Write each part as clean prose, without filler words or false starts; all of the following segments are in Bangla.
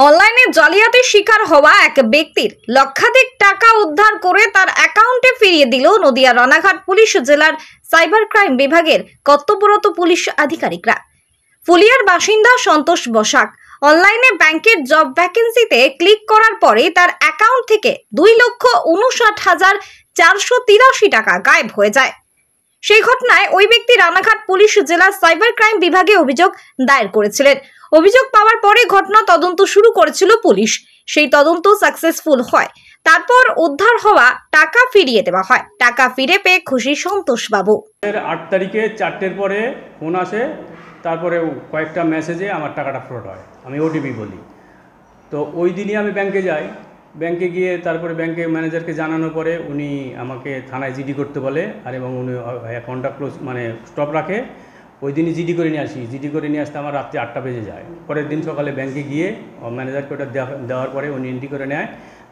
অনলাইনে জালিয়াতির শিকার হওয়া এক ব্যক্তির লক্ষাধিক টাকা উদ্ধার করে তার অ্যাকাউন্টে ফিরিয়ে দিল নদিয়া রানাঘাট পুলিশ জেলার সাইবার ক্রাইম বিভাগের কর্তব্যরত পুলিশ আধিকারিকরা। ফুলিয়ার বাসিন্দা সন্তোষ বসাক অনলাইনে ব্যাংকের জব ভ্যাকেন্সিতে ক্লিক করার পরে তার অ্যাকাউন্ট থেকে 2,59,483 টাকা গায়েব হয়ে যায়। সেই ঘটনায় ওই ব্যক্তি রানাঘাট পুলিশ জেলার সাইবার ক্রাইম বিভাগে অভিযোগ দায়ের করেছিলেন। অভিযোগ পাওয়ার পরে ঘটনা তদন্ত শুরু করেছিল পুলিশ। সেই তদন্ত সাকসেসফুল হয়, তারপর উদ্ধার হওয়া টাকা ফিরিয়ে দেওয়া হয়। টাকা ফিরে পেয়ে খুশি সন্তোষ বাবু। 8 তারিখে 4টের পরে ফোন আসে, তারপরে কয়েকটা মেসেজে আমার টাকাটা ফ্রড হয়। আমি ওটিপি বলি, তো ওই দিনই আমি ব্যাংকে যাই। ব্যাংকে গিয়ে তারপরে ব্যাংকে ম্যানেজারকে জানানোর পরে উনি আমাকে থানায় জিডি করতে বলে, আর এবং উনি অ্যাকাউন্টটা ক্লোজ স্টপ রাখে। ওই দিনই জিডি করে নিয়ে আসি। জিডি করে নিয়ে আসতে আমার রাত্রি 8টা বেজে যায়। পরের দিন সকালে ব্যাংকে গিয়ে ম্যানেজারকে ওটা দেওয়ার পরে উনি এন্ট্রি করে নেয়।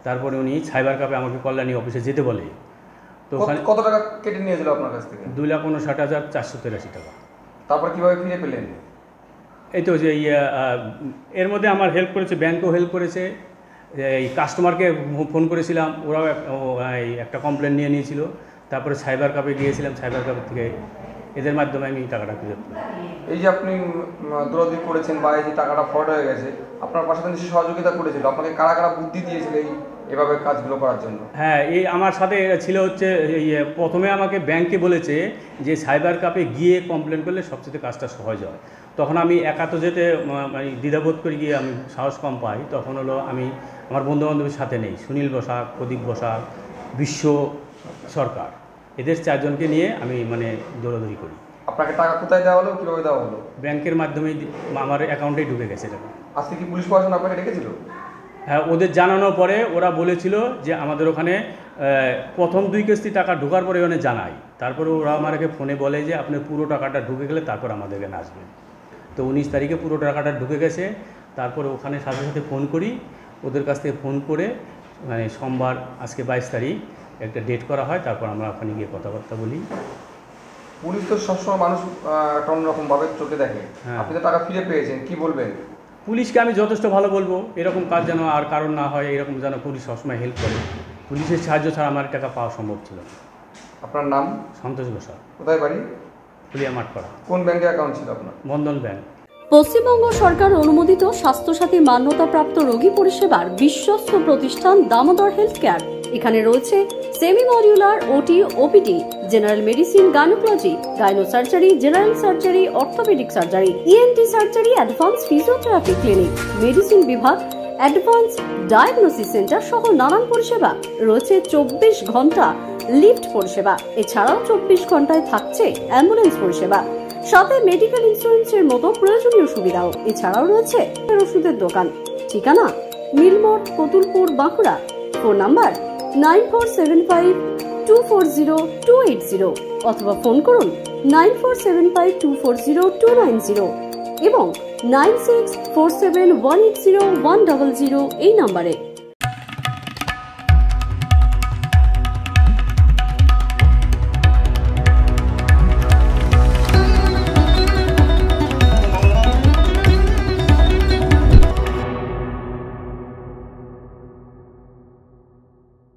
তারপরে উনি সাইবার ক্যাফে আমাকে কল্যাণী অফিসে যেতে বলে। তো ওখানে কত টাকা কেটে নিয়েছিল আপনার কাছ থেকে? 2,59,483 টাকা। তারপর কিভাবে ফিরে পেলেন? এই তো যে এর মধ্যে আমার হেল্প করেছে, ব্যাংকও হেল্প করেছে। এই কাস্টমারকে ফোন করেছিলাম, ওরাও একটা কমপ্লেন নিয়ে নিয়েছিল। তারপরে সাইবার ক্যাফে গিয়েছিলাম, সাইবার ক্যাফে থেকে এদের মাধ্যমে আমি টাকাটা ফিরে পেলাম। এই যে আপনি দৌড়াদৌড়ি করেছেন বা এই যে টাকাটা ফ্রড হয়ে গেছে, আপনার পাশে তো নিশ্চয়ই সহযোগিতা করেছিল। আপনাকে কারা কারা বুদ্ধি দিয়েছিল এভাবে কাজগুলো করার জন্য? হ্যাঁ, এই আমার সাথে ছিল হচ্ছে প্রথমে আমাকে ব্যাংকে বলেছে যে সাইবার ক্যাফে গিয়ে কমপ্লেন করলে সবচেয়ে কাজটা সহজ হয়। তখন আমি একা তো যেতে দ্বিধাবোধ করে গিয়ে আমি সাহস কম পাই। তখন হলো আমি আমার বন্ধুবান্ধবের সাথে নেই, সুনীল বসাক, প্রদীপ বসাক, বিশ্ব সরকার, এদের 4 জনকে নিয়ে আমি দৌড়াদৌড়ি করি। আপনাকে টাকা কোথায় দেওয়া হলো, কীভাবে দেওয়া হলো? ব্যাংকের মাধ্যমেই আমার অ্যাকাউন্টেই ঢুকে গেছে টাকা। আজকে কি পুলিশ প্রশাসন আপনাকে ডেকেছিল? হ্যাঁ, ওদের জানানোর পরে ওরা বলেছিল যে আমাদের ওখানে প্রথম 2 কিস্তি টাকা ঢোকার পরে ওখানে জানাই। তারপরে ওরা আমাকে ফোনে বলে যে আপনি পুরো টাকাটা ঢুকে গেলে তারপর আমাদের এখানে আসবেন। তো 19 তারিখে পুরো টাকাটা ঢুকে গেছে। তারপরে ওখানে সাথে সাথে ফোন করি, ওদের কাছ থেকে ফোন করে সোমবার, আজকে 22 তারিখ একটা ডেট করা হয়। তারপর আমরা ওখানে গিয়ে কথাবার্তা বলি। পুলিশ তো সবসময় মানুষ একটা অন্যরকমভাবে চোখে দেখে। আপনি তো টাকা ফিরে পেয়েছেন, কি বলবেন? পুলিশকে আমি যথেষ্ট ভালো বলবো। এরকম কাজ যেন আর কারণ না হয়, এরকম যেন পুলিশ সবসময় হেল্প করে। পুলিশের সাহায্য ছাড়া আমার টাকা পাওয়া সম্ভব ছিল না। আপনার নাম? সন্তোষ বসাক। কোথায় বাড়ি? ফুলিয়া মাঠপাড়া। কোন ব্যাংকে অ্যাকাউন্ট ছিল আপনার? বন্ধন ব্যাংক। পশ্চিমবঙ্গ সরকার অনুমোদিত স্বাস্থ্যসাথী মান্যতাপ্রাপ্ত রোগী পরিষেবার বিশ্বস্ত প্রতিষ্ঠান দামোদর হেলথ কেয়ার। এখানে রয়েছে semi modular OT, OPD, general medicine, gynaecology, gynae surgery, general surgery, orthopaedic surgery, ENT surgery, advance physiotherapy clinic, medicine বিভাগ, অ্যাডভান্স ডায়াগনোসিস সেন্টার সহ নানান পরিষেবা রয়েছে। 24 ঘন্টা লিফট পরিষেবা, এছাড়াও 24 ঘন্টায় থাকছে অ্যাম্বুলেন্স পরিষেবা, সাথে মেডিকেল ইন্স্যুরেন্সের মতো প্রয়োজনীয় সুবিধাও। এছাড়াও রয়েছে ওষুধের দোকান। ঠিকানা মিলমোড়, কতুলপুর, বাঁকুড়া। ফোন নাম্বার 9475240280 অথবা ফোন করুন 9475240290 এবং 9647180100 এই নাম্বারে।